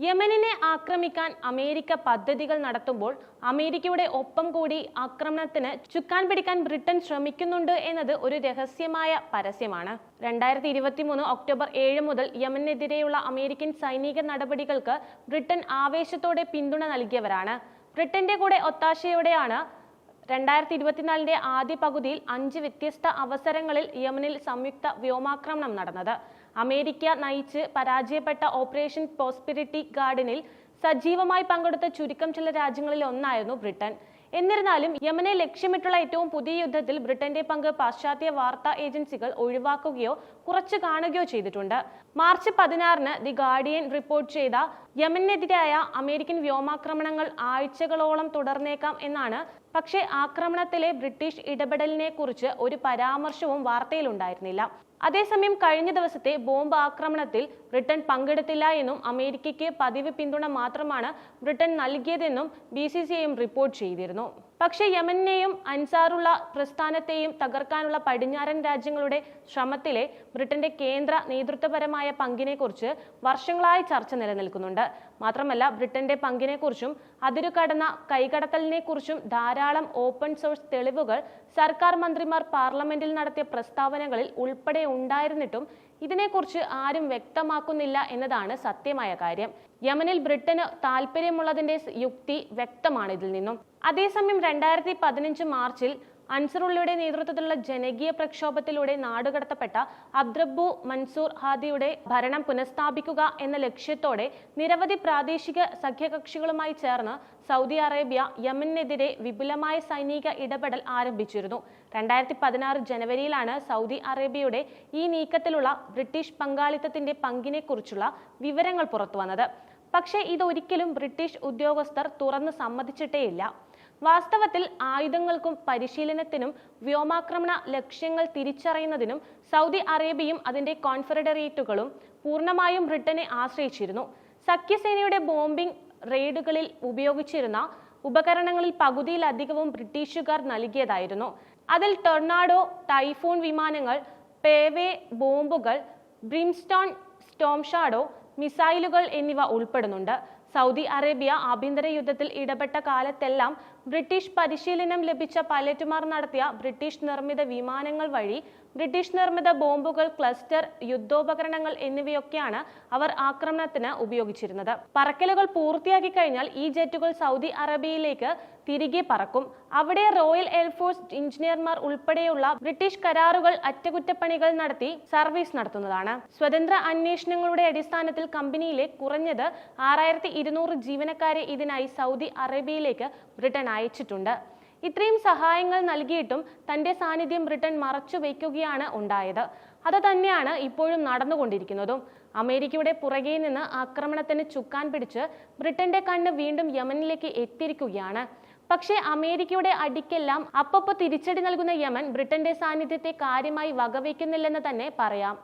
യമനിനെ ആക്രമിക്കാൻ അമേരിക്ക പദ്ധതികൾ നടത്തുമ്പോൾ അമേരിക്കയുടെ ഒപ്പം കൂടി ആക്രമണത്തിന് ചുക്കാൻ പിടിക്കാൻ ബ്രിട്ടൻ ശ്രമിക്കുന്നുണ്ട് എന്നത് ഒരു രഹസ്യമായ പരസ്യമാണ്. 2023 ഒക്ടോബർ 7 മുതൽ യമനെതിരെയുള്ള അമേരിക്കൻ സൈനിക നടപടികൾക്ക് ബ്രിട്ടൻ ആവേശത്തോടെ പിന്തുണ നൽകിയവരാണ്. ബ്രിട്ടന്റെ കൂടെ ഒത്താശയോടെയാണ് 2024 ആദ്യ പകുതിയിൽ 5 വ്യത്യസ്ത അവസരങ്ങളിൽ യമനിൽ സംയുക്ത വ്യോമാക്രമണം നടന്നത്. അമേരിക്ക നയിച്ച് പരാജയപ്പെട്ട ഓപ്പറേഷൻ പ്രോസ്പെരിറ്റി ഗാർഡിനിൽ സജീവമായി പങ്കെടുത്ത ചുരുക്കം ചില രാജ്യങ്ങളിൽ ഒന്നായിരുന്നു ബ്രിട്ടൻ. എന്നിരുന്നാലും യമനെ ലക്ഷ്യമിട്ടുള്ള ഏറ്റവും പുതിയ യുദ്ധത്തിൽ ബ്രിട്ടന്റെ പങ്ക് പാശ്ചാത്യ വാർത്താ ഏജൻസികൾ ഒഴിവാക്കുകയോ കുറച്ചു കാണുകയോ ചെയ്തിട്ടുണ്ട്. മാർച്ച് 16 ദി ഗാർഡിയൻ റിപ്പോർട്ട് ചെയ്ത യമനെതിരായ അമേരിക്കൻ വ്യോമാക്രമണങ്ങൾ ആഴ്ചകളോളം തുടർന്നേക്കാം എന്നാണ്. പക്ഷേ ആക്രമണത്തിലെ ബ്രിട്ടീഷ് ഇടപെടലിനെ കുറിച്ച് ഒരു പരാമർശവും വാർത്തയിലുണ്ടായിരുന്നില്ല. അതേസമയം കഴിഞ്ഞ ദിവസത്തെ ബോംബ് ആക്രമണത്തിൽ ബ്രിട്ടൻ പങ്കെടുത്തില്ല എന്നും അമേരിക്കയ്ക്ക് പതിവ് പിന്തുണ മാത്രമാണ് ബ്രിട്ടൻ നൽകിയതെന്നും BCCIയും റിപ്പോർട്ട് ചെയ്തിരുന്നു. പക്ഷേ യമനെയും അൻസാറുള്ള പ്രസ്ഥാനത്തെയും തകർക്കാനുള്ള പടിഞ്ഞാറൻ രാജ്യങ്ങളുടെ ശ്രമത്തിലെ ബ്രിട്ടന്റെ കേന്ദ്ര നേതൃത്വപരമായ പങ്കിനെക്കുറിച്ച് വർഷങ്ങളായി ചർച്ച നിലനിൽക്കുന്നുണ്ട്. മാത്രമല്ല ബ്രിട്ടന്റെ പങ്കിനെക്കുറിച്ചും അതിരുകടന്ന കൈകടത്തലിനെക്കുറിച്ചും ധാരാളം ഓപ്പൺ സോഴ്സ് തെളിവുകൾ സർക്കാർ മന്ത്രിമാർ പാർലമെന്റിൽ നടത്തിയ പ്രസ്താവനകളിൽ ഉൾപ്പെടെ ഉണ്ടായിരുന്നിട്ടും ഇതിനെക്കുറിച്ച് ആരും വ്യക്തമാക്കുന്നില്ല എന്നതാണ് സത്യമായ കാര്യം. യമനിൽ ബ്രിട്ടന് താല്പര്യമുള്ളതിന്റെ യുക്തി വ്യക്തമാണ് ഇതിൽ നിന്നും. അതേസമയം 2015 മാർച്ചിൽ അൻസറുള്ളയുടെ നേതൃത്വത്തിലുള്ള ജനകീയ പ്രക്ഷോഭത്തിലൂടെ നാടുകടത്തപ്പെട്ട അബ്ദ്റബ്ബു മൻസൂർ ഹാദിയുടെ ഭരണം പുനഃസ്ഥാപിക്കുക എന്ന ലക്ഷ്യത്തോടെ നിരവധി പ്രാദേശിക സഖ്യകക്ഷികളുമായി ചേർന്ന് സൗദി അറേബ്യ യമനെതിരെ വിപുലമായ സൈനിക ഇടപെടൽ ആരംഭിച്ചിരുന്നു. 2016 ജനുവരിയിലാണ് സൗദി അറേബ്യയുടെ ഈ നീക്കത്തിലുള്ള ബ്രിട്ടീഷ് പങ്കാളിത്തത്തിന്റെ പങ്കിനെക്കുറിച്ചുള്ള വിവരങ്ങൾ പുറത്തുവന്നത്. പക്ഷേ ഇതൊരിക്കലും ബ്രിട്ടീഷ് ഉദ്യോഗസ്ഥർ തുറന്ന് സമ്മതിച്ചിട്ടേയില്ല. വാസ്തവത്തിൽ ആയുധങ്ങൾക്കും പരിശീലനത്തിനും വ്യോമാക്രമണ ലക്ഷ്യങ്ങൾ തിരിച്ചറിയുന്നതിനും സൗദി അറേബ്യയും അതിന്റെ കോൺഫെഡറേറ്റുകളും പൂർണ്ണമായും ബ്രിട്ടനെ ആശ്രയിച്ചിരുന്നു. സഖ്യസേനയുടെ ബോംബിംഗ് റെയ്ഡുകളിൽ ഉപയോഗിച്ചിരുന്ന ഉപകരണങ്ങളിൽ പകുതിയിലധികവും ബ്രിട്ടീഷുകാർ നൽകിയതായിരുന്നു. അതിൽ ടൊർണാഡോ, ടൈഫൂൺ വിമാനങ്ങൾ, പേവേ ബോംബുകൾ, ബ്രിംസ്റ്റോൺ, സ്റ്റോം ഷാഡോ മിസൈലുകൾ എന്നിവ ഉൾപ്പെടുന്നുണ്ട്. സൗദി അറേബ്യ ആഭ്യന്തര യുദ്ധത്തിൽ ഇടപെട്ട കാലത്തെല്ലാം ബ്രിട്ടീഷ് പരിശീലനം ലഭിച്ച പൈലറ്റുമാർ നടത്തിയ ബ്രിട്ടീഷ് നിർമ്മിത വിമാനങ്ങൾ വഴി ബ്രിട്ടീഷ് നിർമ്മിത ബോംബുകൾ, ക്ലസ്റ്റർ, യുദ്ധോപകരണങ്ങൾ എന്നിവയൊക്കെയാണ് അവർ ആക്രമണത്തിന് ഉപയോഗിച്ചിരുന്നത്. പറക്കലുകൾ പൂർത്തിയാക്കി കഴിഞ്ഞാൽ ഈ ജെറ്റുകൾ സൗദി അറേബ്യയിലേക്ക് തിരികെ പറക്കും. അവിടെ റോയൽ എയർഫോഴ്സ് എഞ്ചിനീയർമാർ ഉൾപ്പെടെയുള്ള ബ്രിട്ടീഷ് കരാറുകൾ അറ്റകുറ്റപ്പണികൾ നടത്തി സർവീസ് നടത്തുന്നതാണ്. സ്വതന്ത്ര അന്വേഷണങ്ങളുടെ അടിസ്ഥാനത്തിൽ കമ്പനിയിലെ കുറഞ്ഞത് 6200 ജീവനക്കാരെ ഇതിനായി സൗദി അറേബ്യയിലേക്ക് ബ്രിട്ടൻ അയച്ചിട്ടുണ്ട്. ഇത്രയും സഹായങ്ങൾ നൽകിയിട്ടും തന്റെ സാന്നിധ്യം ബ്രിട്ടൻ മറച്ചു വയ്ക്കുകയാണ് ഉണ്ടായത്. അത് തന്നെയാണ് ഇപ്പോഴും നടന്നുകൊണ്ടിരിക്കുന്നതും. അമേരിക്കയുടെ പുറകെ നിന്ന് ആക്രമണത്തിന് ചുക്കാൻ പിടിച്ച് ബ്രിട്ടന്റെ കണ്ണ് വീണ്ടും യമനിലേക്ക് എത്തിയിരിക്കുകയാണ്. പക്ഷേ അമേരിക്കയുടെ അടിക്കെല്ലാം അപ്പപ്പോൾ തിരിച്ചടി നൽകുന്ന യമൻ ബ്രിട്ടന്റെ സാന്നിധ്യത്തെ കാര്യമായി വകവയ്ക്കുന്നില്ലെന്ന് തന്നെ പറയാം.